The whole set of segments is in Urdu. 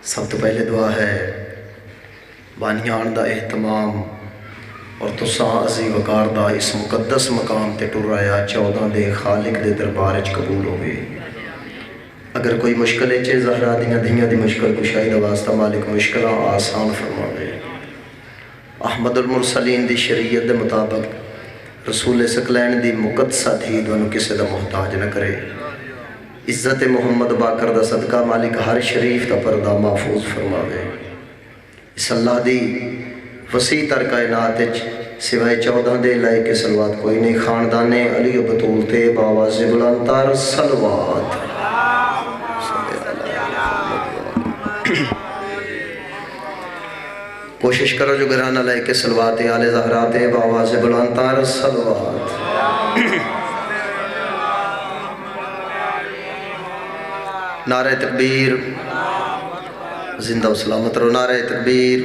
سب تو پہلے دعا ہے بانیان دا اہتمام اور تساں عزی وقار دا اس مقدس مقام تے ٹر آیا 14 دے خالق دے دربار وچ قبول ہوئے۔ اگر کوئی مشکل ہے زہرا دیاں دھیاں دی مشکل کشائی دا واسطہ مالک مشکلہ آسان فرماوے۔ احمد المرسلین دی شریعت دے مطابق رسول ثقلین دی مقدسہ دھی دونوں کسے دا محتاج نہ کرے۔ عزت محمد باقر دا صدقہ مالک ہر شریف دا پردہ محفوظ فرماوے۔ اس اللہ دی وسیع تر کائنات سوائے 14 دے لائے کے سلوات کوئی نہیں۔ خاندان علی و بطول تے باواز بلند تر سلوات۔ کوشش کرو جو گرانہ لائے کے سلوات آل زہرا تے باواز بلند تر سلوات۔ نعرہ تکبیر، زندہ و سلامت رو، نعرہ تکبیر،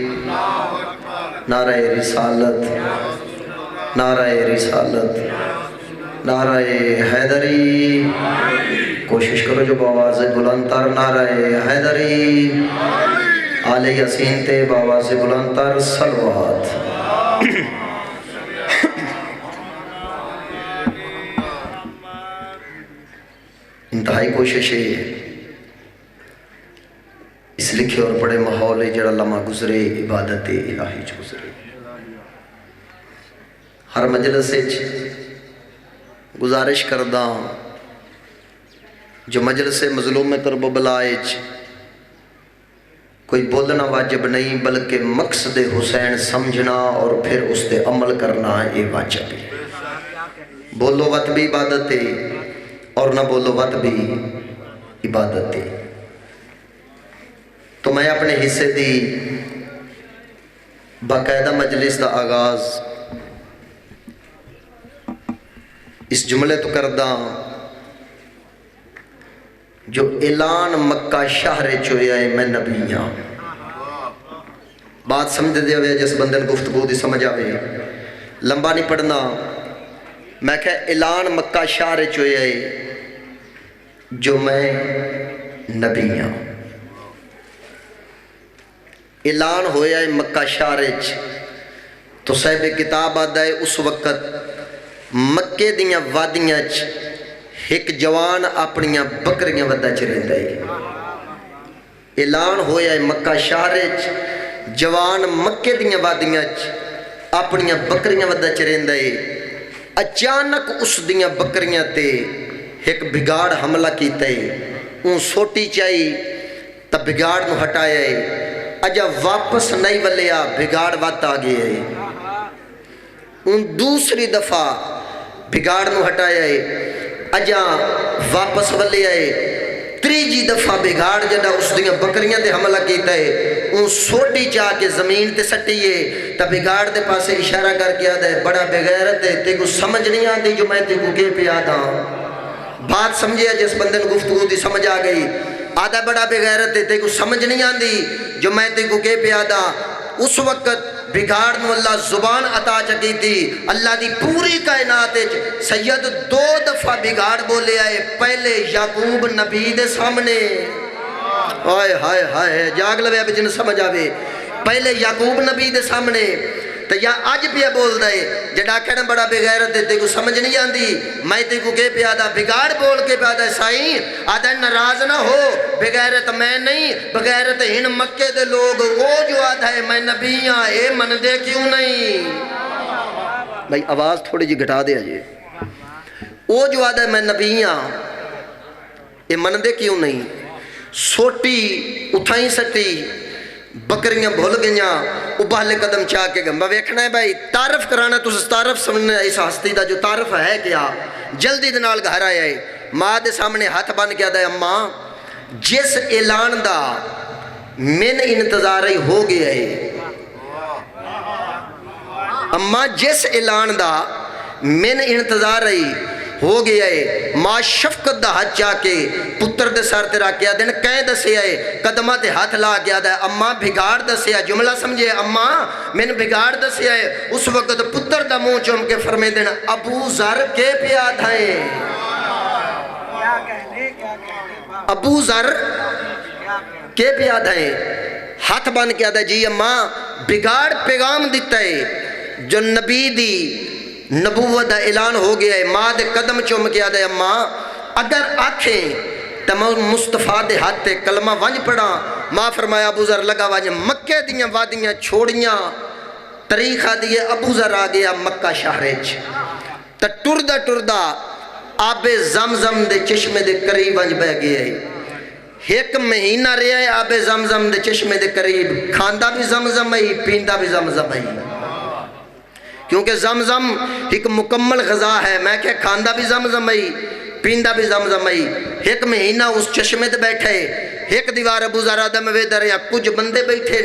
نعرہ رسالت، نعرہ رسالت، نعرہ حیدری۔ کوشش کرو جو باواز بلند تر نعرہ حیدری، آل یاسین تے باواز بلند تر سلوات۔ انتہائی کوشش ہے اس لکھے اور بڑے ماحول جڑا لمحہ گزرے عبادت الہی چ گزرے۔ ہر مجلس گزارش کردہ جو مجلس مظلوم کرب و بلائچ کوئی بولنا واجب نہیں بلکہ مقصد حسین سمجھنا اور پھر اس تے عمل کرنا یہ واجب ہے۔ بولو وقت بھی عبادت ہے اور نہ بولو وقت بھی عبادت ہے۔ تو میں اپنے حصے دی باقاعدہ مجلس دا آغاز اس جملے تو کردہ جو اعلان مکہ شہر چویا ہے میں نبی ہاں۔ بات سمجھ دے ہوئے جس بندن گفتگو دی سمجھ آوے، لمبا نہیں پڑھنا۔ میں کہا اعلان مکہ شہر چویا ہے جو میں نبی ہاں۔ اعلان ہویا ہے مکہ شہرچ تو صاحب کتاب آدھا ہے اس وقت مکے دیاں وادیاں ایک جوان اپنیاں بکریاں ودا چریندا ہے۔ اعلان ہویا ہے مکہ شہرچ جوان مکے دیاں وادیاں اپنیاں بکریاں ودا چریندا ہے۔ اچانک اس دیاں بکریاں تے ایک بگاڑ حملہ کیتا ہے۔ اون سوٹی چاہی تا بگاڑ نو ہٹایا ہے۔ اجا واپس نہیں ولیا بگاڑ وات آگئے ہے۔ ان دوسری دفعہ بگاڑ نو ہٹایا ہے۔ اجا واپس ولیا ہے۔ تریجی دفعہ بگاڑ جڑا اس دیاں بکریاں تے حملہ کیتا ہے۔ ان سوٹی چاہ کے زمین تے سٹیے تا بگاڑ دے پاسے اشارہ کر کے آدھا ہے بڑا بغیرت ہے تے کو سمجھ نہیں آتی جو میں تے کو کے پہ آدھا۔ بات سمجھے جس بندن گفتگو دی سمجھ آ گئی۔ آدھا بڑا بغیرت ہے تے کو سمجھ نہیں آندی جو میں تے کو کے پیادا۔ اس وقت بگاڑ نو اللہ زبان عطا چکی تھی۔ اللہ دی پوری کائنات سید 2 دفعہ بگاڑ بولے آئے۔ پہلے یعقوب نبی دے سامنے، آئے ہائے ہائے جاگ لوے اب جن سمجھ آوے، پہلے یعقوب نبی دے سامنے تو یا آج پہ بول دائے جڑا کہنا بڑا بغیرت تے کو سمجھ نہیں آندی میں تے کو کے پیادا بگاڑ بول کے پیادا سائیں آدھا ناراض نہ ہو بغیرت میں نہیں بغیرت ہن مکے دے لوگ وہ جو آدھا ہے میں نبی ہاں اے من دے کیوں نہیں بھائی آواز تھوڑی جی گھٹا دے آجے وہ جو آدھا ہے میں نبی ہاں اے من دے کیوں نہیں سوٹی اٹھائیں سٹی بکریاں بھول گئیاں ابالے قدم چاہ کے گئے میں ویکھنا ہے بھائی تعارف کرانا تو اس تعارف سمجھنا اس ہستی دا جو تعارف ہے کیا جلدی دنال گھر آیا ہے ماں دے سامنے ہاتھ بن کے آدھا ہے اماں جس اعلان دا من انتظار ہی ہو گیا ہے اماں جس اعلان دا من انتظار ہی ہو گیا ہے ماں شفقت دا ہاتھ چاہ کے پتر دے سار تیرا کیا دن کہیں دسے آئے قدمہ تے ہاتھ لا گیا دا اماں بھگاڑ دسے آئے جملہ سمجھے اماں من بھگاڑ دسے آئے اس وقت پتر دا منہ چوم کے فرمے دینا ابو ذر کے پیا دھائیں ابو ذر کہ پیاد ہے ہاتھ بن کے آدھا جی اماں بگاڑ پیغام دیتا ہے جو نبی دی نبوت دا اعلان ہو گیا ہے ماں دے قدم چوم کے آدھا اماں اگر آکھیں تو میں مصطفیٰ دے ہاتھ تے کلمہ ونج پڑا ماں فرمایا ابو ذر لگا ونج مکے دیاں وادیاں چھوڑیاں طریقہ دیئے ابو ذر آ گیا مکہ شہرچ تا ٹردہ ٹردہ آب زمزم دے چشمے دے قریب ونج بہ گیا ہے ایک مہینہ رہا ہے آب زمزم دے چشمے دے قریب کھاندہ بھی زمزم ہے پیندہ بھی زمزم ہے کیونکہ زمزم ایک مکمل غذا ہے میں کہ کھاندہ بھی زمزم ہے پیندہ بھی زمزم ہے ایک مہینہ اس چشمے دے بیٹھے ایک دیوار ابو ذر آدم ویدر یا کچھ بندے بیٹھے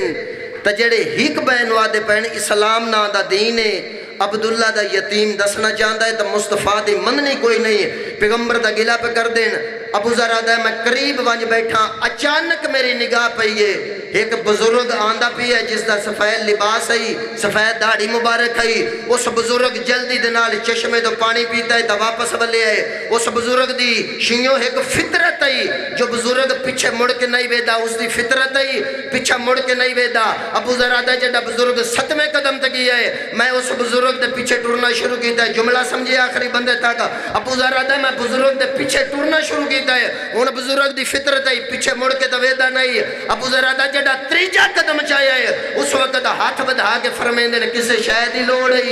تا جڑے ہیک بین وعدے پہن اسلام نا دا دین ہے عبداللہ دا یتیم دسنا چاہتا ہے تا مصطفیٰ دی مننی کوئی نہیں ہے پیغمبر دا گلہ پہ کر دین ابو ذر آدھا ہے میں قریب ونج بیٹھا اچانک میری نگاہ پئیے ایک بزرگ آندہ پی ہے جس دا سفید لباس ہے سفید داڑھی مبارک ہے اس بزرگ جلدی دنال چشمے تو پانی پیتا ہے تا واپس بلے ہے اس بزرگ دی شیوں ایک فطرت ہے جو بزرگ پیچھے مڑ کے نہیں ویدا اس دی فطرت ہے پیچھے مڑ کے نہیں ویدا ابو ذر آدھا ہے جڑا بزرگ 7ویں قدم تکی ہے میں اس بزرگ دے پیچھے ٹورنا شروع کیتا ہے جملہ سمجھے آخری بندے تک ابو ذر آدھا ہے میں بزرگ دے پیچھے ٹورنا شروع کیتا ہے ان بزرگ دی فطرت ہے پیچھے مڑ کے تو ویدا نہیں ابو ذر آدھا جڑا تریجا قدم چاہیا ہے اس وقت ہاتھ بدھا کے فرمیندے نے کسے شاید ہی لوڑ ہے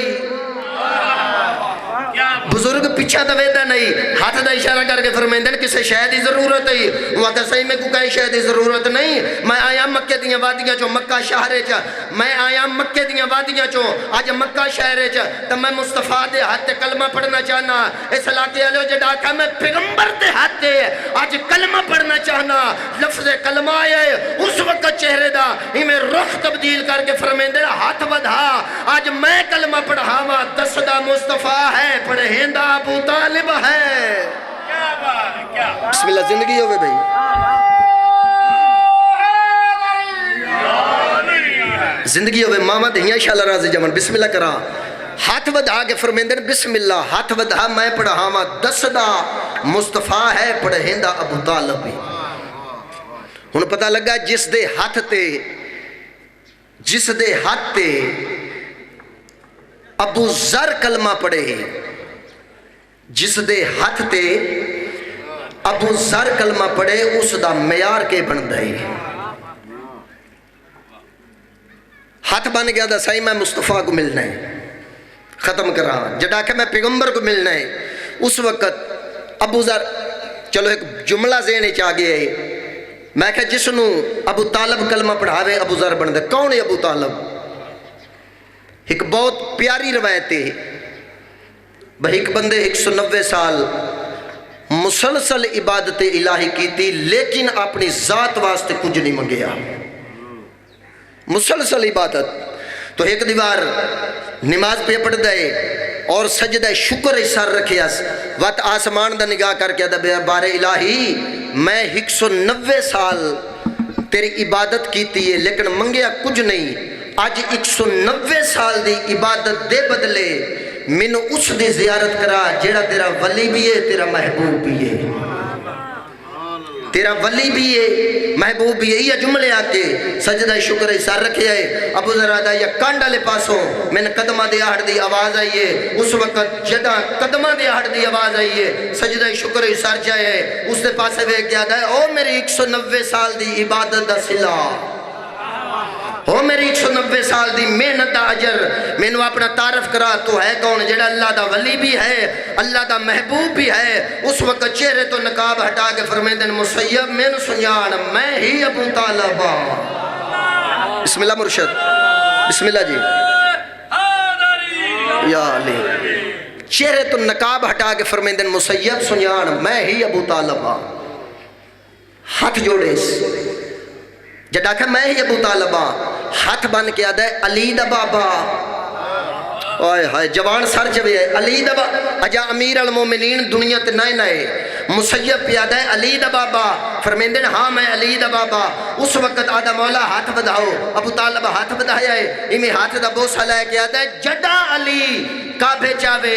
بزرگ پیچھا تو ویدہ نہیں ہاتھ دا اشارہ کر کے فرمیندے نے کسے شاید ہی ضرورت ہے وہاں کہ صحیح میں کو کہیں شاید ہی ضرورت نہیں میں آیا مکہ دیاں وادیاں چو مکہ شہرے چا میں آیا مکہ دیاں وادیاں چو آج مکہ شہرے چا تو میں مصطفیٰ دے ہاتھ کلمہ پڑھنا چاہنا اس علاقے علیہ جو ڈاکہ میں پیغمبر دے ہاتھ آج کلمہ پڑھنا چاہنا لفظ کلمہ آیا ہے اس وقت چہرے دا ہی میں رخ تبدیل کر کے فرمیندے ہاتھ بدھا آج میں کلمہ پڑھاوا دسدہ مصطفیٰ ہے پڑھیندہ ابو طالب ہے بسم اللہ زندگی ہوئے بھئی زندگی ہوئے ماما دہیاں انشاءاللہ راضی جمن بسم اللہ کرا ہاتھ بدھا کے فرمیندے بسم اللہ ہاتھ بدھا میں پڑھاوا دسدہ مصطفیٰ ہے پڑھیندہ ابو طالب انہوں پتہ لگا جس دے ہاتھ تے ابو ذر کلمہ پڑھے جس دے ہاتھ تے ابو ذر کلمہ پڑھے اس دا معیار کے بن دے ہاتھ بن گیا دا صحیح میں مصطفیٰ کو ملنا ہے ختم کر رہا جڑا کہ میں پیغمبر کو ملنا ہے اس وقت ابو ذر چلو ایک جملہ ذہنے چاہ گیا ہے میں کہا جسنو ابو طالب کلمہ پڑھاوے ابو ذر بن دے کون ہے ابو طالب ایک بہت پیاری روایت ہے بھئی ایک بندے 190 سال مسلسل عبادت الہی کی تھی لیکن اپنی ذات واسطے کچھ نہیں منگیا مسلسل عبادت تو ایک دیوار نماز پہ پڑھ دے اور سجدہ شکر سر رکھے وقت آسمان دا نگاہ کر کے دا بار الہی میں 190 سال تیری عبادت کیتی ہے لیکن منگیا کچھ نہیں آج 190 سال دی عبادت دے بدلے مینو اس دی زیارت کرا جیڑا تیرا ولی بھی ہے تیرا محبوب بھی ہے تیرا ولی بھی ہے محبوب بھی ہے یہ جملے آکے سجدہ شکر سر رکھے آئے ابو ذر آدھا یا کانڈا لے پاسوں میں نے قدمہ دے آہڑ دی آواز آئیے اس وقت جدہ قدمہ دے آہڑ دی آواز آئیے سجدہ شکر سر جائے اس دے پاسے بے کیا دا ہے او میری 190 سال دی عبادت دا صلہ ہو میری 190 سال دی محنت دا عجر میں نے اپنا تعارف کرا تو ہے کون جڑا اللہ دا ولی بھی ہے اللہ دا محبوب بھی ہے اس وقت چہرے تو نقاب ہٹا کے فرمیندن مسیب میں نے سنیان میں ہی ابو طالب بسم اللہ مرشد بسم اللہ جی یا علی چہرے تو نقاب ہٹا کے فرمیندن مسیب سنیان میں ہی ابو طالب ہاتھ جوڑے جڑا کہ میں ہی ابو طالبہ ہاتھ بن کے آدھا ہے علی دا بابا آئے ہائے جوان سر جوے ہے علی دا بابا اجا امیر المومنین دنیا تے نائے نائے مسیب پہ آدھا ہے علی دا بابا فرمیندے ہاں میں علی دا بابا اس وقت آدھا مولا ہاتھ بدھاؤ ابو طالبہ ہاتھ بدھایا ہے امی ہاتھ دا بوسہ لائے کے آدھا ہے جڑا علی کعبے چاوے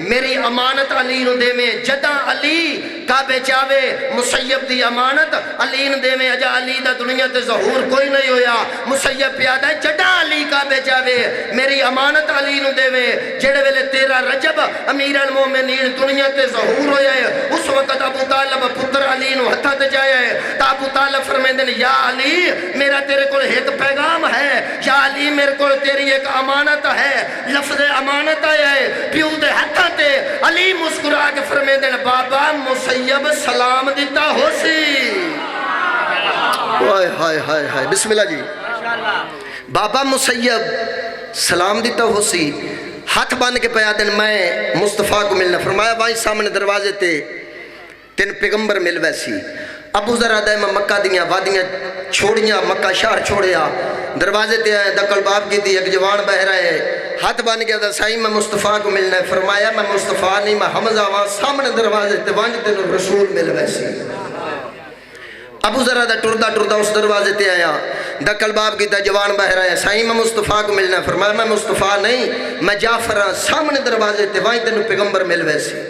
میری امانت علی نو دے میں جدہ علی کعبے چاوے مسیب دی امانت علی نو دے میں اجا علی دا دنیا تے ظہور کوئی نہیں ہویا مسیب پیادہ ہے جدہ علی کعبے چاوے میری امانت علی نو دے میں جڑے ویلے 13 رجب امیر المومنین دنیا تے ظہور ہویا ہے اس وقت ابو طالب پتر علی نو ہتھا تے جایا ہے تا ابو طالب فرمیندن یا علی میرا تیرے کول ایک پیغام ہے یا علی میرے کول تیری ایک امانت ہے لفظ امانت آیا ہے پیو دے ہتھا تے علی مسکرا کے فرمیندن بابا مسیب سلام دیتا ہو سی ہائے ہائے ہائے ہائے بسم اللہ جی بابا مسیب سلام دیتا ہو سی ہاتھ باندھ کے پیا دن میں مصطفیٰ کو ملنا فرمایا وہیں سامنے دروازے تے تین پیغمبر مل ویسی ابو ذر آدھا ہے میں مکہ دیاں وادیاں چھوڑیاں مکہ شہر چھوڑیا دروازے تے آئے دکل باب کی دی ایک جوان بہ رہے ہاتھ باندھ کے آدھا سائیں میں مصطفیٰ کو ملنا ہے فرمایا میں مصطفیٰ نہیں میں حمزہ وہاں سامنے دروازے تے وانج تے رسول مل ویسی ابو ذر آدھا ٹردہ اس دروازے تے آیا دکل باب کی دا جوان بہ رہا ہے سائیں میں مصطفیٰ کو ملنا ہے فرمایا میں مصطفیٰ نہیں میں جعفر ہاں سامنے دروازے تے وہیں تینوں پیغمبر مل ویسی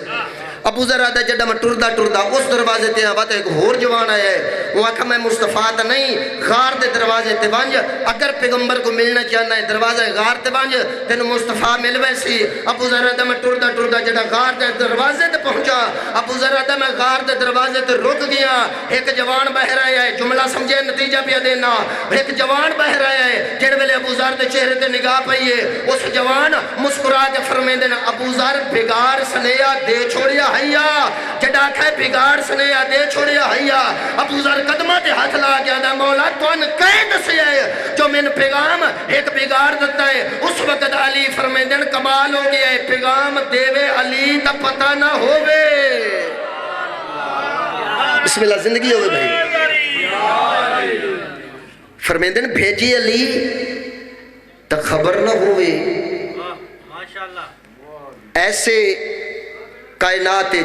ابو ذر آدھا جڑا میں ٹردہ اس دروازے تے آیا ایک ہور جوان آیا ہے وہ آکھا میں مصطفیٰ تا نہیں غار دے دروازے تے وانج اگر پیغمبر کو ملنا چاہنا ہے دروازہ غار تے وانج تینوں مصطفیٰ مل ویسی ابو ذر آدھا میں ٹردہ جڑا غار دے دروازے تے پہنچا ابو ذر آدھا میں غار دے دروازے تے رک گیا ایک جوان بہ رہا ہے جملہ سمجھے نتیجہ پیا دینا ایک جوان بہ رہا ہے جڑے ویلے ابو ذر دے چہرے تے نگاہ پئیے اس جوان مسکرا کے فرمیندے نے ابو ذر بگاڑ سنیا دے چھوڑیا حیا جڑا کھے بگاڑ سنیا دے چھوڑیا حیا ابو ذر قدمہ تے ہاتھ لا گیا دا مولا تو ان کہیں دسے ہے جو من پیغام ایک بگاڑ دیتا ہے اس وقت علی فرمیندے نے کمال ہو گیا ہے پیغام دیوے علی تا پتہ نہ ہوئے بسم اللہ زندگی ہوئے بھائی فرمیندے نے بھیجی علی تا خبر نہ ہوئے ایسے کائنات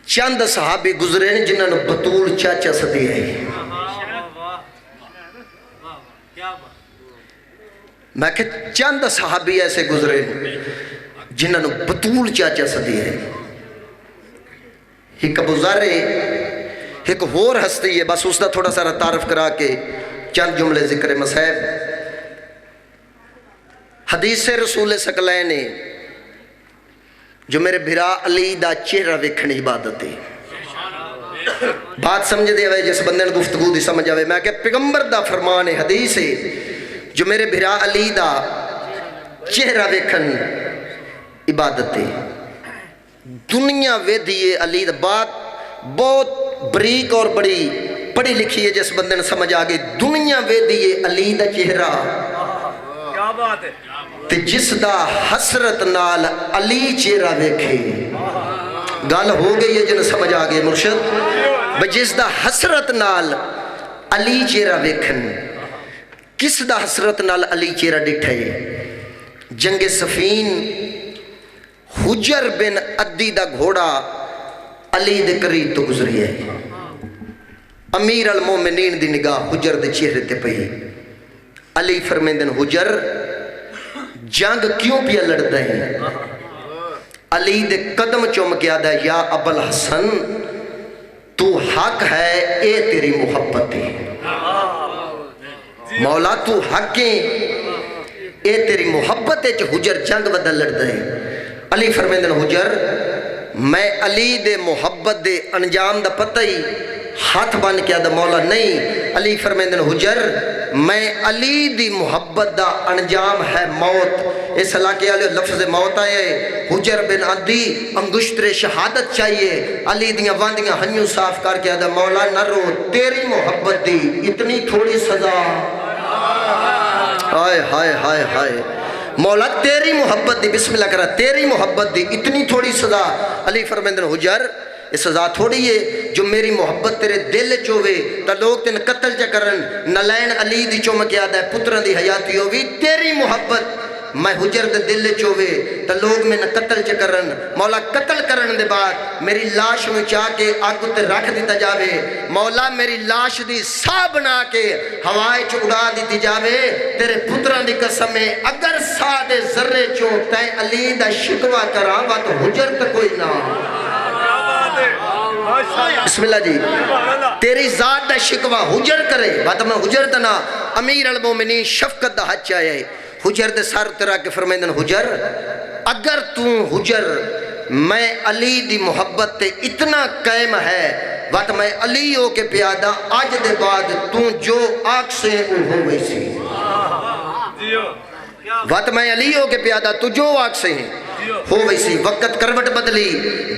چند صحابی گزرے ہیں جنہوں نے بطول چاچا صدی ہے میں کہ چند صحابی ایسے گزرے ہیں جنہوں نے بطول چاچا صدی ہے ایک ابو ذر ایک اور ہستی ہے بس اس دا تھوڑا سا تعارف کرا کے چند جملے ذکر مسائب حدیث رسول ثقلین نے جو میرے بھرا علی دا چہرہ ویکھنی عبادت ہے بات سمجھ دے ہوئے جس بندے نے گفتگو دی سمجھ آوے میں کہ پیغمبر دا فرمان حدیث ہے جو میرے بھرا علی دا چہرہ ویکھن عبادت ہے دنیا وے دیئے علی دا بات بہت بریک اور بڑی پڑھی لکھی ہے جس بندے نے سمجھ آگے دنیا وے دیئے علی دا چہرہ کیا بات ہے تے جس دا حسرت نال علی چہرہ ویکھے گل ہو گئی ہے جن سمجھ آگے مرشد جس دا حسرت نال علی چہرہ ویکھن کس دا حسرت نال علی چہرہ ڈٹھے جنگ صفین حجر بن عدی دا گھوڑا علی دے قریب تو گزری ہے امیر المومنین دی نگاہ حجر دے چہرے تے پئی علی فرمیندن حجر جنگ کیوں پیا لڑتا ہے علی دے قدم چوم کے آدھا یا ابو الحسن تو حق ہے اے تیری محبت ہے مولا تو حق ہے اے تیری محبت ہے جو حجر جنگ بدل لڑتا ہے علی فرمیندن حجر میں علی دے محبت دے انجام دا پتہ ہی ہاتھ بن کے آدھا مولا نہیں علی فرمیندن حجر میں علی دی محبت دا انجام ہے موت اس علاقے علیہ لفظ موت آئے حجر بن عدی انگشتر شہادت چاہیے علی دیاں واندیاں ہنیوں صاف کر کے آدھا مولا نہ رو تیری محبت دی اتنی تھوڑی سزا ہائے ہائے ہائے ہائے مولا تیری محبت دی بسم اللہ کرا تیری محبت دی اتنی تھوڑی سزا علی فرمیندن حجر یہ سزا تھوڑی ہے جو میری محبت تیرے دل چوے تا لوگ تین قتل چا کرن نلین علی دی چوم کے آدھا ہے پتران دی حیاتی ہوگی تیری محبت میں حجر دے دل چوے تو لوگ میں نہ قتل چکرن مولا قتل کرن دے بعد میری لاش میں چاہ کے آگ تے رکھ دیتا جاوے مولا میری لاش دی سا بنا کے ہوائے چ اڑا دیتی جاوے تیرے پتران دی قسم ہے اگر سا دے ذرے چو تے علی دا شکوہ کرام وا تو حجر تے کوئی نہ بسم اللہ جی تیری ذات دا شکوہ حجر کرے بات میں حجر تنا امیر المومنین شفقت دا حج آئے حجر دے سار ترا کے فرمیندن حجر اگر تو حجر میں علی دی محبت تے اتنا قائم ہے بات میں علی ہو کے پیادہ آج دے بعد تو جو آگ سے ہو ویسی بات میں علی ہو کے پیادہ تو جو آگ سے ہیں ہو ویسی وقت کروٹ بدلی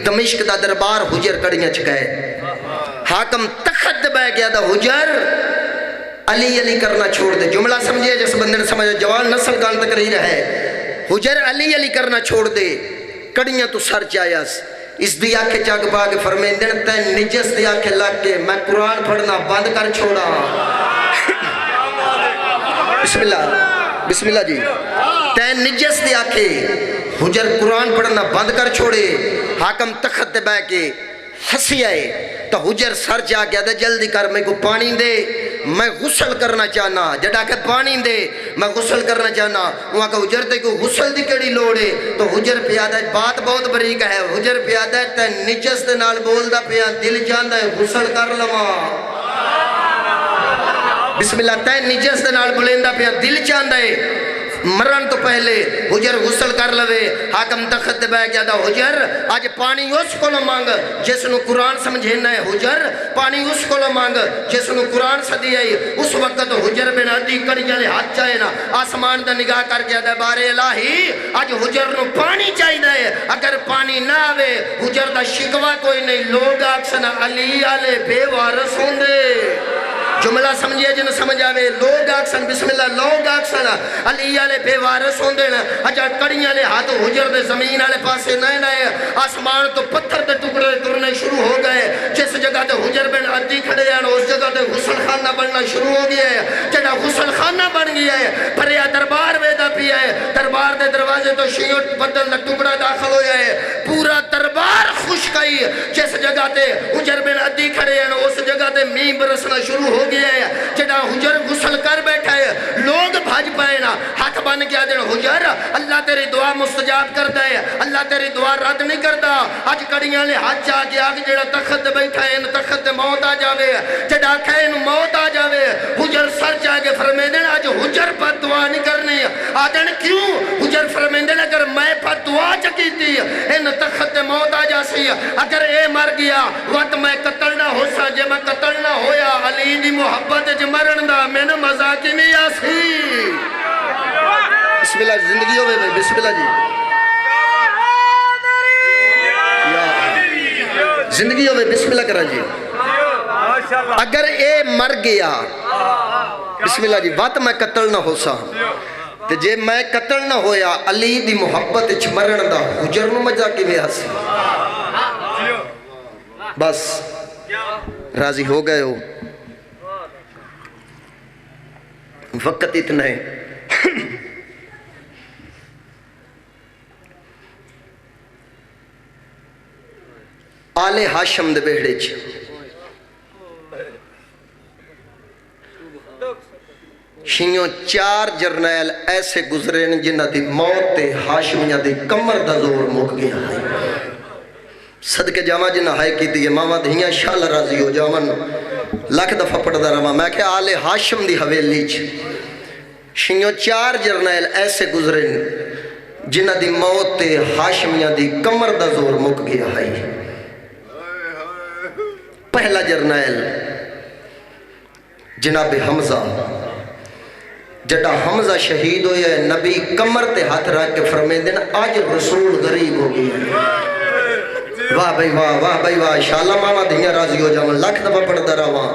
دمشق دا دربار حجر کڑیاں چکائے حاکم تخت بے گیا دا حجر علی علی کرنا چھوڑ دے جملہ سمجھے جس بندے نے سمجھے جوان نسل گان تقریر ہے حجر علی علی کرنا چھوڑ دے کڑیاں تو سر چایاس اس دی آنکھیں چاک پا کے فرمیندن تے نجس دی آنکھیں لگ کے میں قرآن پڑھنا بند کر چھوڑا بسم اللہ جی تے نجس دی آنکھیں حجر قرآن پڑھنا بند کر چھوڑے حاکم تخت دے بے کے ہنسی آئے تو حجر سر جا گیا دے جلدی کر میں کو پانی دے میں غسل کرنا چاہنا جڑا کہ پانی دے میں غسل کرنا چاہنا وہاں کہ حجر تے کو غسل دی کڑی لوڑے تو حجر پیادہ بات بہت بریک ہے حجر پیادہ تے نجس دے نال بول دا پیا دل جاندہ ہے غسل کر لما بسم اللہ تے نجس دے نال بولندہ پیا دل جاندہ ہے مرن تو پہلے حجر غسل کر لوے حاکم تخت بے گیا دا حجر آج پانی اس کو نہ مانگ جس نو قرآن سمجھینا ہے حجر پانی اس کو نہ مانگ جس نو قرآن صدی آئی اس وقت حجر بن عدی کڑی جلے ہاتھ چاہے نا آسمان دا نگاہ کر گیا دا بارے الہی آج حجر نو پانی چاہی دے اگر پانی نہ آوے حجر دا شکوہ کوئی نہیں لوگ آکسنا علی آلے بے وارس ہوں دے جملہ سمجھے جن سمجھ آوے لوگ آکسن بسم اللہ لوگ آکسن علی آلے بے وارس ہوں دینا اجا کڑیاں لے ہاتھ حجر دے زمین آلے پاسے نئے نئے آسمان تو پتھر دے ٹکڑے ترنے شروع ہو گئے جس جگہ دے حجر بن عدی کھڑے ہیں اس جگہ دے غسل خانہ بننا شروع ہو گیا ہے جڑا غسل خانہ بن گیا ہے پریا دربار ویدہ پیا ہے دربار دے دروازے تو شیعوں بدل دا ٹکڑا داخل ہو گیا ہے پورا دربار خوش گئی جس جگہ دے حجر بن عدی کھڑے ہیں اس جگہ دے میم برسنا شروع ہو گیا ہے جڑا حجر غسل کر بیٹھا ہے لوگ بھاج پائے نا ہاتھ بن گیا دن حجر اللہ تیری دعا مستجاب کرتا ہے اللہ تیری دعا رد نہیں کرتا آج کڑیاں لے ہاتھ جا کے آگے جڑا تخت بیٹھا ہے ان تخت موت آ جاوے جڑا کھے ان موت آ جاوے حجر سر جا کے فرمیدن آج حجر پر دعا نہیں کرنی آدن کیوں حجر فرمیدن اگر میں پر دعا چکی تھی ان تخت موت آ جاسی اگر اے مر گیا وقت میں قتل نہ ہو سا جے میں قتل نہ ہویا علی دی محبت جمرن دا میں نے مزاقی نہیں آسی بسم اللہ زندگی ہوئے بھائی بسم اللہ جی زندگی ہوئے بسم اللہ کرا جی اگر اے مر گیا بسم اللہ جی بات میں قتل نہ ہو سا تے جے میں قتل نہ ہویا علی دی محبت جمرن دا حجر نو مزاقی میں آسی بس راضی ہو گئے ہو وقت اتنا ہے آل ہاشم دے بیڑے چ شیوں 4 جرنیل ایسے گزرے ہیں جنہ دی موت تے ہاشمیاں دی کمر دا زور مک گیا ہے صدقے جامعہ جنہ ہائے کی دی ماما دھیاں شال راضی ہو جاون لاکھ دفعہ پڑھ دا رہا میں کہ آل ہاشم دی حویلی چ شیوں 4 جرنیل ایسے گزرے ہیں جنہ دی موت تے ہاشمیاں دی کمر دا زور مک گیا ہے پہلا جرنیل جناب حمزہ جڑا حمزہ شہید ہویا ہے نبی کمر تے ہاتھ رکھ کے فرمائے دینا آج رسول غریب ہو گیا واہ بھائی واہ انشاءاللہ ماما دھیاں راضی ہو جاؤں لاکھ دفعہ پڑھتا رہا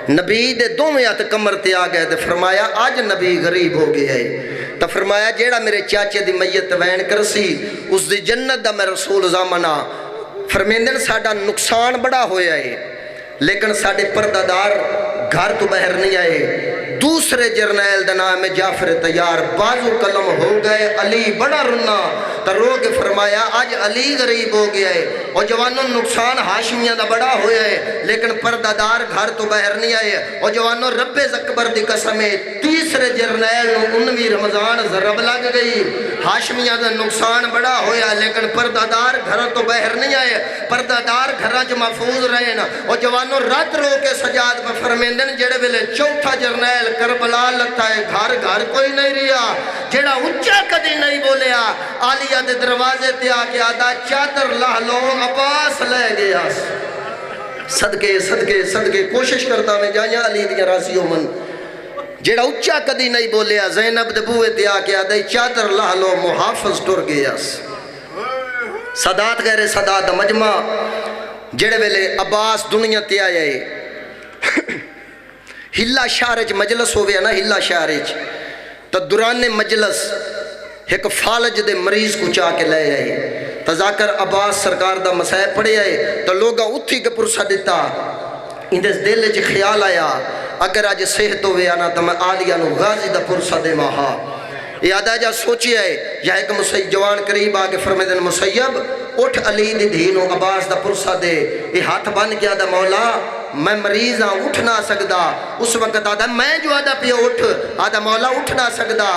نبی دے دو میں ہاتھ کمر تے آ گئے تے فرمایا آج نبی غریب ہو گیا ہے تو فرمایا جیڑا میرے چاچے دی میت وین کرسی اس دی جنت دا میں رسول زامنہ فرمیندن ساڑا نقصان بڑا ہویا ہے لیکن ساڑے پردادار گھر تو بہر نہیں آئے دوسرے جرنیل دا نام جعفر تیار بازو قلم ہو گئے علی بڑا رونا تو رو کے فرمایا آج علی غریب ہو گیا ہے اور جوانوں نقصان ہاشمیاں دا بڑا ہویا ہے لیکن پردادار گھر تو باہر نہیں آئے اور جوانوں رب اکبر دی قسم ہے تیسرے جرنیل 19 رمضان ضرب لگ گئی ہاشمیاں دا نقصان بڑا ہویا لیکن پردادار گھر تو باہر نہیں آئے پردادار گھراں جو محفوظ رہے نا اور جوانوں رات رو کے سجاد پر فرمیندن جڑے ویلے چوتھا جرنیل کربلا لتا ہے گھر گھر کوئی نہیں رہا جڑا اچھا کدی نہیں بولیا عالیہ دے دروازے تے آ کے آدھا چادر لاہ لو عباس لے گیا صدقے صدقے صدقے کوشش کرتا میں جائیں علی دیاں راسیوں من جڑا اچھا کدی نہیں بولیا زینب دے بوئے تے آ کے آدھا چادر لاہ لو محافظ ٹر گیا صدات غیر صدات مجمع جڑے ویلے عباس دنیا تے آئے ہلا شہرچ مجلس ہوئے نا ہلا شہرچ تو دوران مجلس ایک فالج دے مریض کو چاہ کے لے آئے تذاکر عباس سرکار دا مسائل پڑے آئے تو لوگا اتھی کے پرسہ دیتا اندس دل جی خیال آیا اگر آج صحت ہوئے آنا تو میں عالیہ نو غازی دا پرسہ دے ماہا یادہ جا سوچی ہے یا ایک مسیب جوان قریب آگے فرمیدن مسیب اٹھ علی دی دھینو عباس دا پرسہ دے یہ ہاتھ بن کیا دا مولا میں مریض ہاں اٹھ نہ سکدا اس وقت آدھا میں جو آدھا پہ اٹھ آدھا مولا اٹھ نہ سکدا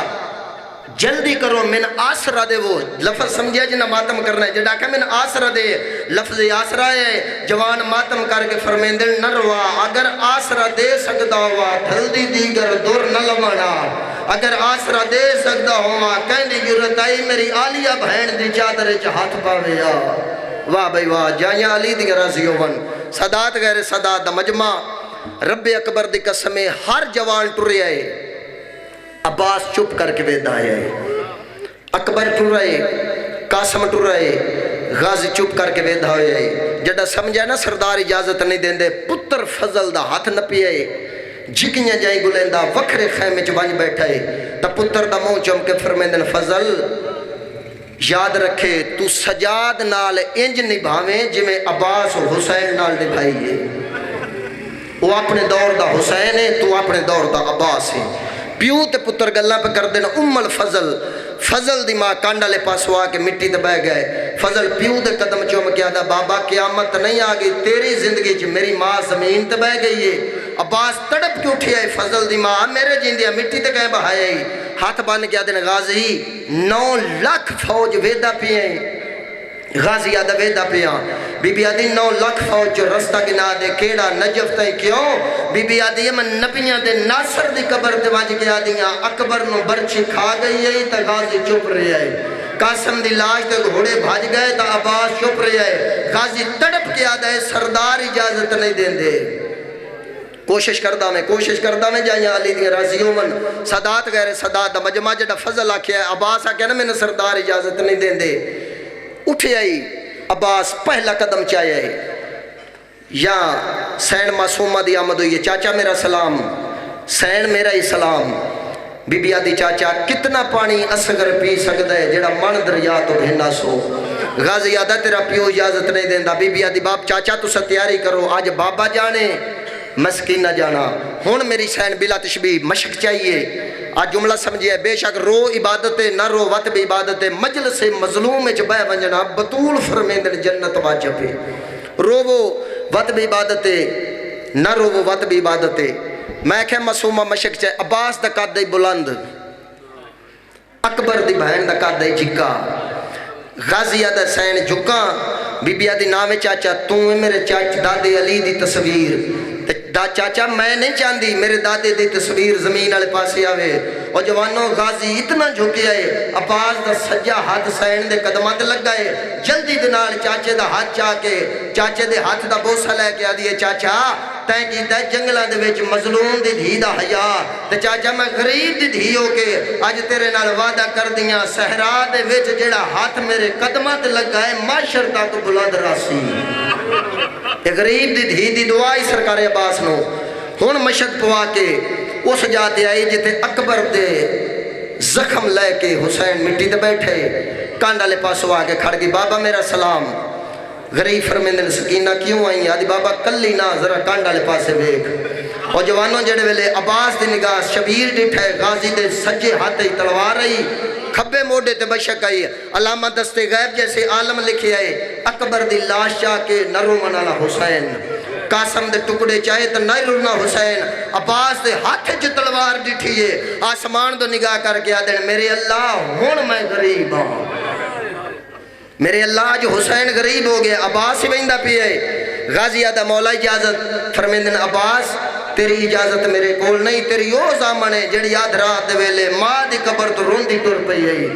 جلدی کرو من آسرہ دے وہ لفظ سمجھے جنہ ماتم کرنا ہے جڑا کہ من آسرہ دے لفظ آسرہ ہے جوان ماتم کر کے فرمیندن نہ روا اگر آسرہ دے سکدا ہوا دھلدی دیگر دور نہ لمانا اگر آسرہ دے سکدا ہوا کہنی جرت آئی میری عالیہ بہن دی چادر ہاتھ پاویا واہ بھائی واہ جائیں علی دی رضیو من صدات غیر صدات دا مجمع رب اکبر دی قسمیں ہر جوان ٹرے آئے عباس چپ کر کے بیدہ آئے اکبر ٹر رہے قاسم ٹر رہے غازی چپ کر کے بیدہ آئے جڑا سمجھا نا سردار اجازت نہیں دیں دے پتر فضل دا ہاتھ نپی آئے جھکیاں جائیں گلندہ وکھرے خیمے چبانج بیٹھائے تا پتر دا موں چم کے فرمیندن فضل یاد رکھے تو سجاد نال انج نبھاویں جی میں عباس و حسین نال نبھائیے وہ اپنے دور دا حسین ہے تو اپنے دور دا عباس ہے پیو تے پتر گلہ پہ کر دینا الفضل فضل دی ماں کانڈا لے پاس ہوا کے مٹی دے بہ گئے فضل پیو دے قدم چوم کیا دا بابا قیامت نہیں آگئی تیری زندگی چ میری ماں زمین تے بہ گئی ہے عباس تڑپ کیوں اٹھی آئی فضل دی ماں میرے جیندیا مٹی تے کہیں بہائے ہاتھ بان کیا دن غازی 9 لاکھ فوج ویدہ پیئیں غازی آدھا ویدہ پیاں بی بی آدھی 9 لاکھ فوج جو رستہ گنا دے کیڑا نجف تائی کیوں بی بی آدھی من نبیاں دے ناصر دی قبر دے واج کے آدھیاں اکبر نو برچی کھا گئی ہے تا غازی چپ رہے آئے قاسم دی لاش تے گھوڑے بھاج گئے تا عباس چپ رہے آئے غازی تڑپ کے آدھا ہے سردار اجازت نہیں دیں دے کوشش کردہ میں جائیں علی دی رازیوں من صدات غیر صدات مجمع جڑا فضل آکھیا ہے عباس آکھیا نا میں نے سردار اجازت نہیں دیں دے اٹھے آئی عباس پہلا قدم چاہے آئی یا سین معصومہ دی آمد ہوئی ہے چاچا میرا سلام سین میرا ہی سلام بی بی آدھی چاچا کتنا پانی اصغر پی سکتا ہے جڑا من دریا تو بھینا سو غازی آدھا تیرا پیو اجازت نہیں دیندہ بی بی آدھی باپ چاچا تو سا تیاری کرو آج بابا جانے مسکین نہ جانا ہون میری سین بلا تشبیح مشک چاہیے آج جملہ سمجھے بے شک رو عبادتے نہ رو وط بھی عبادتے مجلس مظلوم جبہ ونجنا بطول فرمیندن جنت واجب ہے رو وہ وط بھی عبادتے نہ رو وہ وط بھی عبادتے میں کہ معصومہ مشک چاہے عباس دا قد دے بلند اکبر دی بہن دا قد دے جھکا غازی آدھا سین جھکا بی بی آدھی نام چاچا توں میرے چاچا دادے علی دی تصویر دا چاچا میں نہیں چاندی میرے دادے دی تصویر زمین والے پاسے آوے اور جوانوں غازی اتنا جھکے آئے عباس دا سجا ہاتھ سین دے قدمات لگ گئے جلدی دنال چاچے دا ہاتھ چاہ کے چاچے دے ہاتھ دا بوسہ لے کے آدھیے چاچا تائیں کی دے جنگلہ دے ویچ مظلوم دی دھی دا حیا تے چاچا میں غریب دی دھی ہو کے آج تیرے نال وعدہ کر دیاں صحرا دے ویچ جڑا ہاتھ میرے قدمات لگ گئے معاشر تک بلند راسی غریب دی دھی دی دعائی سرکار عباس نو ہون مشد پوا کے اس جاتے آئی جتے اکبر دے زخم لے کے حسین مٹی دے بیٹھے کانڈا لے پاسو آگے کھڑ گئی بابا میرا سلام غریب فرمیندن سکینہ کیوں آئی آدھی بابا کلی نہ ذرا کانڈا لے پاسے بیک اور جوانوں جڑے ویلے عباس دی نگاہ شبیر ڈٹھا ہے غازی دے سجے ہاتھ ہی تلوار رہی کھبے موڈے تے بشک آئی علامہ دستے غیب جیسے عالم لکھے آئے اکبر دی لاش چاہ کے نرو منالا حسین قاسم دے ٹکڑے چاہے تو نہ رنا حسین عباس دے ہاتھ جو تلوار ڈٹھیے آسمان دو نگاہ کر کے آدھیں میرے اللہ ہون میں غریب ہوں میرے اللہ جو حسین غریب ہو گئے عباس ہی بہندہ پیئے غازی آدھا مولا اجازت فرمیندن عباس تیری اجازت میرے کول نہیں تیری او زامنے جڑی آدھ رات دے ویلے ماں دی قبر تو روندی ٹر پئی آئی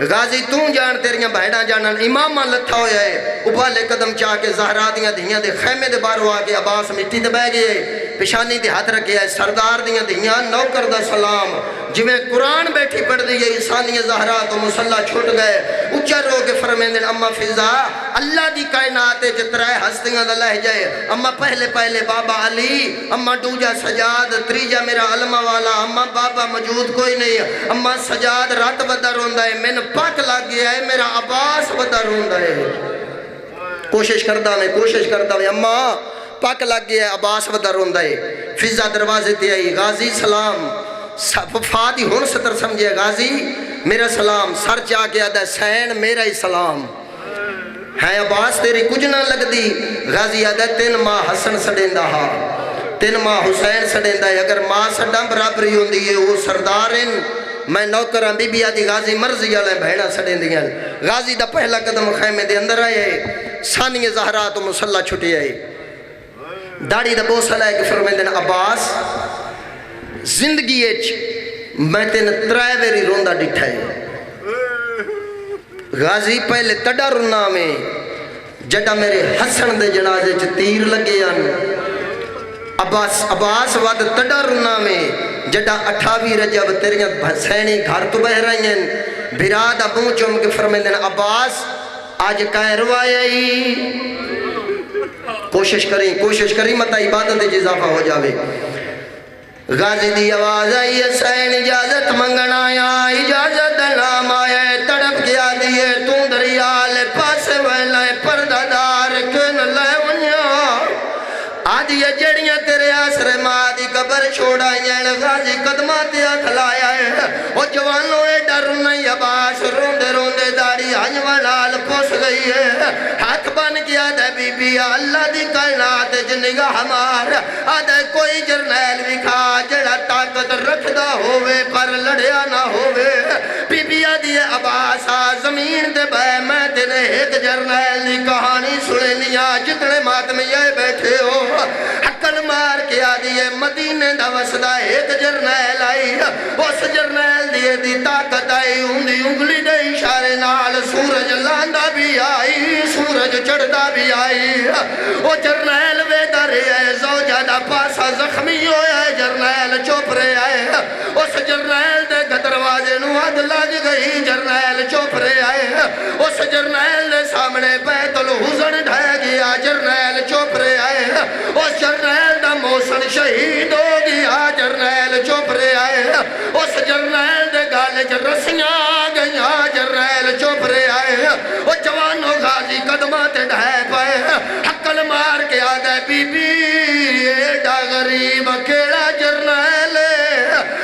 غازی توں جان تیریاں بہڑاں جانن امامہ لتھا ہویا ہے ابالے قدم چاہ کے زہرا دیاں دھیاں دے خیمے دے بارو آگے عباس مٹی دے بہ گئے پشانی دے ہاتھ رکھے ہے سردار دیاں دھیاں نوکر دا سلام جویں قرآن بیٹھی پڑھ دی ہے ثانیہ زہرا تو مسلح چھوٹ گئے اچھا رو کے فرمیندن اما فضا اللہ دی کائنات جترائے ہستیاں دا لہ جائے اما پہلے بابا علی اما دوجا سجاد تریجا میرا علمہ والا اما بابا موجود کوئی نہیں اما سجاد رات بدا روندہ ہے میں پاک لگ گیا ہے میرا عباس بدا روندہ ہے کوشش کردہ میں اما پاک لگ گیا ہے عباس بدا روندہ ہے فضا دروازے تے آئی غازی سلام فادی ہون ستر سمجھے غازی میرا سلام سر چاہ کے آدھا سین میرا ہی سلام ہے عباس تیری کچھ نہ لگ دی غازی آدھا 3 ماہ حسن سڑیندہ ہا 3 ماہ حسین سڑیندہ ہے اگر ماں سڑا برابری ہوں دی ہے وہ سردارن میں نوکران بی بی آدھی غازی مرضی آلے بہنہ سڑیندیاں غازی دا پہلا قدم خیمے دے اندر آئے ثانیہ زہرا تو مسلح چھٹی آئے داڑی دا بوسل ہے کہ فرمیندن عباس زندگی ایچ میں تین 3 ویری روندہ ڈٹھا ہے غازی پہلے تڑا رنا میں جڑا میرے حسن دے جنازے چ تیر لگے ان عباس ود تڑا رنا میں جڑا 28 رجب تیریاں حسینی گھر تو بہ رہی ہیں بھراد ابو چوم کے فرمیندن عباس آج کائے روائی کوشش کریں مطا عبادت اضافہ ہو جاوے غازی دی آواز آئی حسین اجازت منگنا آیا اجازت نام آیا تڑپ گیا دیئے تو دریال پاس ویلائے پردادار کن لے ونیا آدھی یہ جڑیاں تیرے آسر ماں دی قبر چھوڑائیں غازی قدمات کھلایا ہے وہ جوانوں ڈر نہیں عباس روندے روندے داڑی ہنجوالال پوس گئی ہے ہاتھ بن گیا دے بی بی اللہ دی کائنات جنگاہ ہمار آدھے کوئی جرنیل بھی کھا جڑا طاقت رکھ دا ہووے پر لڑیا نہ ہووے بی بی آدھی عباس زمین دے بے میں تینے ایک جرنیل دی کہانی سنے لیا جتنے ماتمی یہ بیٹھے ہو حقل مار کے آدھی مدینے دا وسدہ ایک جرنیل آئی اس جرنیل دیئے دی طاقت آئی انگلی دے اشارے نال سورج لاندہ بھی آئی سورج چڑھتا بھی آئی وہ جرنیل ویدہ رہے ہے زوجہ دا پاسا زخمی ہویا ہے جرنیل چوپ رہے آئے اس جرنیل دے دروازے نو حد لگ گئی جرنیل چوپ رہے آئے اس جرنیل دے سامنے بیت الحزن ڈھائے گیا جرنیل چوپ رہے آئے اس جرنیل دا موسن شہید ہو گیا جرنیل چوپ رہے آئے اس جرنیل دے گالے رسیاں گیا جرنیل چوپ رہے آئے وہ جوانوں غازی قدمات ڈھائے پائے حقل مار کے آگئے بی بی ایڈا غریب کیڑا جرنیل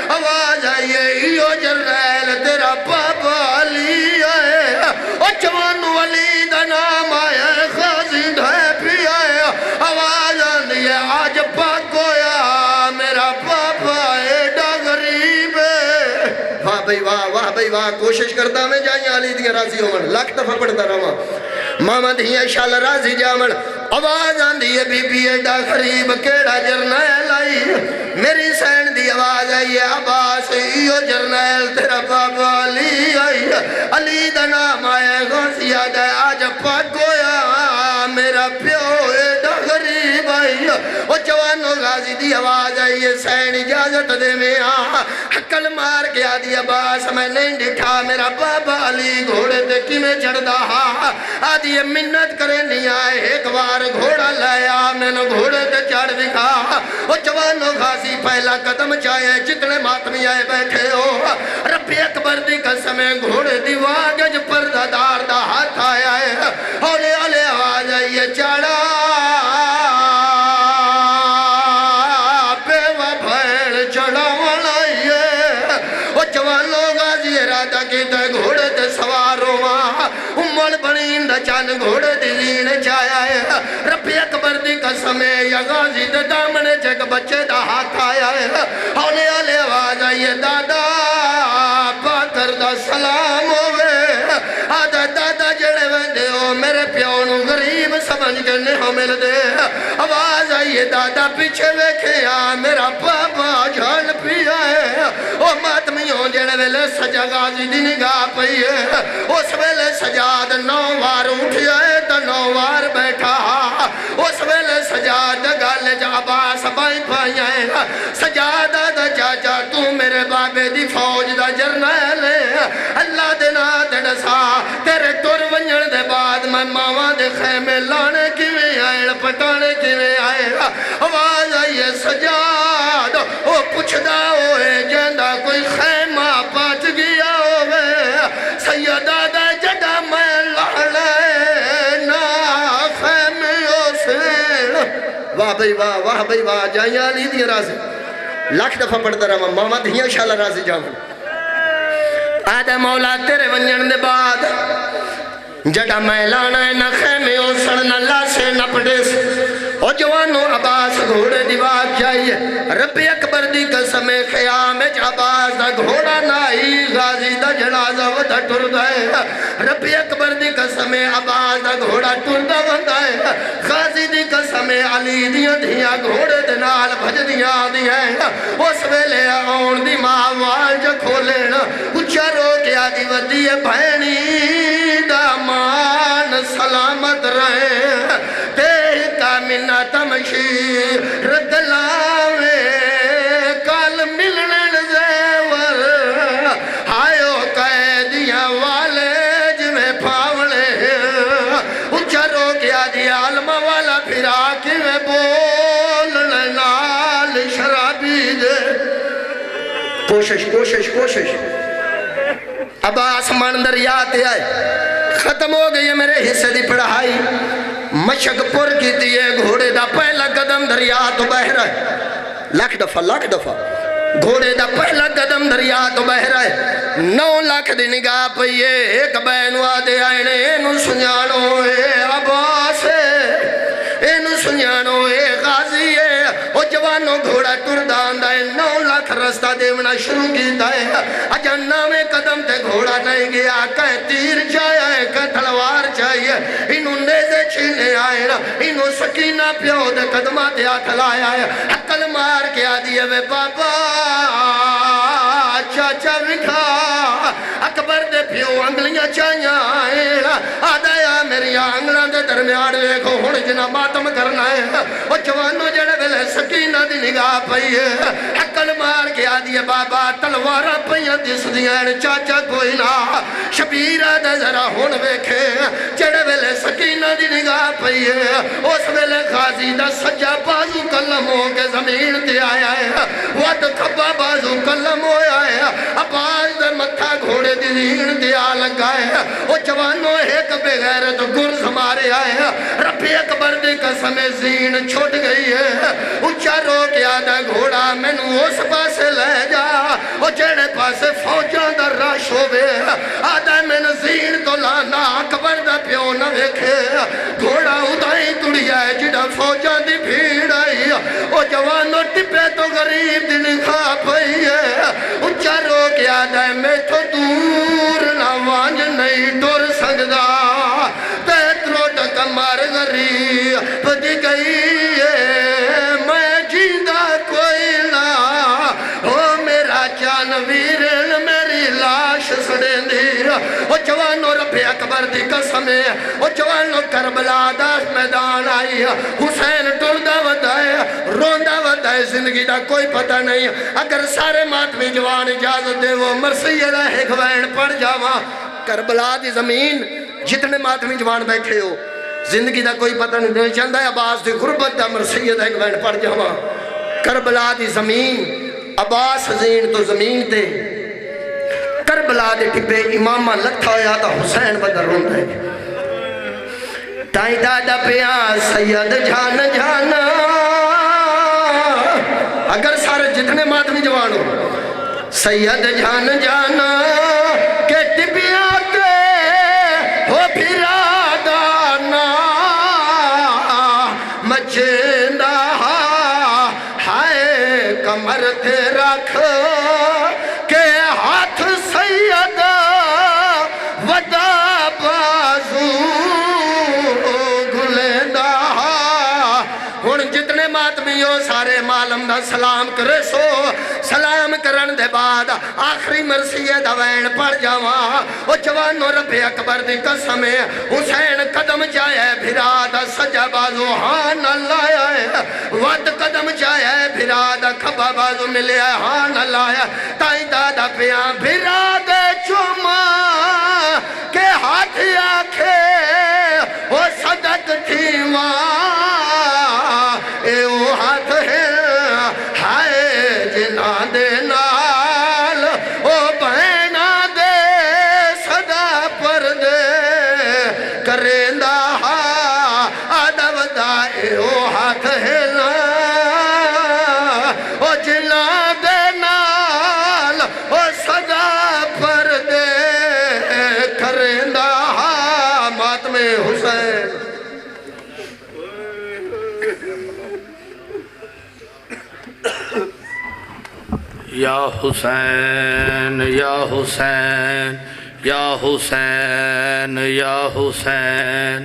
آواز آئیے ایو جرنیل تیرا بابا علی آئے وہ جوانوں علی دا نام آئے غازی ڈھائے پی آئے آواز آندھی ہے آج پاک ہویا میرا بابا ایڈا غریب ہے واہ بھئی واہ کوشش کرتا میں جائیں علی دیاں راضی ہومن لاکھ دفعہ پڑھتا رہا محمد ہی انشاءاللہ راضی جامن آواز آندھی ہے بی بی ایڈا غریب کیڑا جرنیل آئی میری سین دی آواز آئی ہے عباس ایو جرنیل تیرا بابا علی آئی علی دا نام آئے غازی آگئے آج پاک ہویا میرا پیو ایڈا غریب آئی وہ جوانوں غازی دی آواز آئی ہے سین اجازت دے میں حقل مار گیا دی عباس میں نہیں ڈٹھا میرا بابا علی گھوڑے دے کی میں چڑھ دا آدھی منت کرے نہیں آئے ایک بار گھوڑا لایا میں نے گھوڑے دے چڑھ دکھا وہ جوانوں غازی پہلا قدم چاہے جتنے ماتمی آئے بیٹھے ہو رب اکبر دی قسمیں گھوڑے دی واگج پردہ دار دا ہاتھ آیا ہے ہولے ہولے آواز آئیے چڑھا دا چان گھوڑے دی زین چایا ہے رب اکبر دی قسم ہے یا غازی دے دامنے چک بچے دا ہاتھ آیا ہے ہونے آلے آواز آئیے دادا باکر دا سلام ہوئے آدھا دادا جڑے ویندے ہو میرے پیونو غریب سمجھ کے نہیں مل دے آواز آئیے دادا پیچھے ویکھے میرا پاپا جھال پیا ہے او ماتمیوں جڑے ویلے سجا غازی دی نگاہ پئی ہے اس ویلے سجاد 9 وار اٹھیا ہے تو 9 وار بیٹھا اس ویلے سجاد گالے جا عباس بائی پائیا ہے سجاد دا چاچا تو میرے بابے دی فوج دا جرنیل ہے اللہ دینا دڑسا تیرے ٹور ونجن دے بعد میں ماما دے خیمے لانے کی میں آئے پٹانے کی میں آئے آواز آئیے سجاد او پوچھ دا ہوئے جندہ کوئی خیمہ پاچ گیا ہوئے سیدہ دا جڑا میں لانے نا خیمے اسے واہ بھئی واہ جائیں علی دی رازی لاکھ دفعہ پڑھتا رہا ماما دھیاں شالا رازی جاؤں آدھے مولا تیرے ونجن دے بعد جڑا میں لانا ہے نہ خیمے اوسڑ نہ لاسے نہ پڑیس او جوانو عباس گھوڑے دی بات چاہیے رب اکبر دی قسم خیام عباس دا گھوڑا نائی غازی دا جنازہ ودا ٹر دائے رب اکبر دی قسم عباس دا گھوڑا ٹر دا وندائے غازی دی قسم علی دیاں دیاں گھوڑے دنال بھج دیاں دیاں اس ویلے آن دی ماوال جو کھولین اچھا رو کیا دی ودی بھینی دا مان سلامت رہے دیکھ کا منہ تمشی ردلاوے کال ملن زیور ہائیو قیدیاں والے جمیں پھاولے اچھا رو کیا دی عالم والا پھرا کی میں بولنے نال شرابی دے کوشش اب آسمان دریاتے آئے ختم ہو گئی ہے میرے حصے دی پڑھائی مشک پور کی دیئے گھوڑے دا پہلا قدم دریا تو بہ رہا ہے لاکھ دفعہ گھوڑے دا پہلا قدم دریا تو بہ رہا ہے 9 لاکھ دی نگاہ پئیے ایک بینو آدھے آئینے اینو سنجانو اے عباس اینو سنجانو اے غازی ہے او جوانو گھوڑا ٹردان دائے 9 لاکھ رستہ دیونا شروع کی دائے اجنہ میں قدم تے گھوڑا نہیں گیا کہیں تیر چاہیے کہیں تلوار چاہیے انہوں نیزے چھینے آئے نا انہوں سکینہ پیو دے قدمہ دیا تھلایا ہے حقل مار کیا دیئے وے بابا چاچا وکھا اکبر دے پیو انگلیاں چاہیاں آئے آدھا یا میری آنگلہ دے درمیان ویکھو ہون جنہ ماتم کرنا ہے وہ جوانو جڑے بلے سکینہ دی نگاہ پئی ہے حقل مار کیا دیئے بابا تلوارہ پئیاں دس دیئے چاچا کوئی نہ شبیرہ دے ذرا ہون ویکھے جڑے بلے سکینہ دی نگاہ پئی ہے اس بلے غازی دا سجا بازو کلم ہو کے زمین تے آیا ہے ود کھبا بازو کلم ہو آیا ہے عباس دے متھا گھوڑے دی زین دیا لگائے وہ جوانو ایک بغیرت گرز ہمارے آئے رب اکبر دی قسم زین چھوٹ گئی ہے اچھا رو کیا دا گھوڑا میں نو اس پاسے لے جا وہ جڑے پاسے فوجاں دا راش ہوئے آدھا میں نو زین تو لانا اکبر دا پیو نہ ویکھے گھوڑا ادائی تڑیا ہے جڑا فوجاں دی بھیڑ آئی وہ جوانو ٹپے تو غریب دن کھا پئی ہے اچھا رو کیا دا میں تو دور نہ وانج نہیں ٹور سکدا تیترو ڈک مار غریب پدی گئی ہے میں جیندہ کوئی نہ او میرا چان ویرن میری لاش سڑیں دی او جوانو رب اکبر دی قسم ہے او جوانو کربلا داس میدان آئی حسین ٹردہ ودائے روندہ ودائے زندگی دا کوئی پتہ نہیں اگر سارے ماتمی جوان اجازت دے وہ مرسی رہے گوین پڑ جاواں کربلا دی زمین جتنے ماتمی جوان بیٹھے ہو زندگی دا کوئی پتہ نہیں دے چاندہ ہے عباس دی غربت دا مرسیت ہے گوین پڑ جاواں کربلا دی زمین عباس زین تو زمین تے کربلا دے ٹپے امامہ لکھا ہویا تا حسین بدر روند ہے تائیں دادا پیا سید جان جانا اگر سارے جتنے ماتمی جوان ہو سید جان جانا کہ ٹپیا کے ہو پھرا نبیو سارے معلوم دا سلام کرے سو سلام کرن دے بعد آخری مرثیے دا وین پڑ جاواں او جوانو رب اکبر دی قسم ہے حسین قدم جائے بھرا دا سجا بازو ہان اللہ ہے ود قدم جائے بھرا دا کھبا بازو ملے ہان اللہ ہے تائی دادا پیاں بھرا دے چوما کہ ہاتھ آکھے وہ صدق تھی ماں اے وہ ہاتھ ہے ہائے جنا دے نال او بہنا دے صدا پر دے کرندہ ہاں آدھو دائے وہ ہاتھ ہے نا او جنا دے نال او صدا پر دے کرندہ ہاں ماتم حسین یا حسین یا حسین یا حسین یا حسین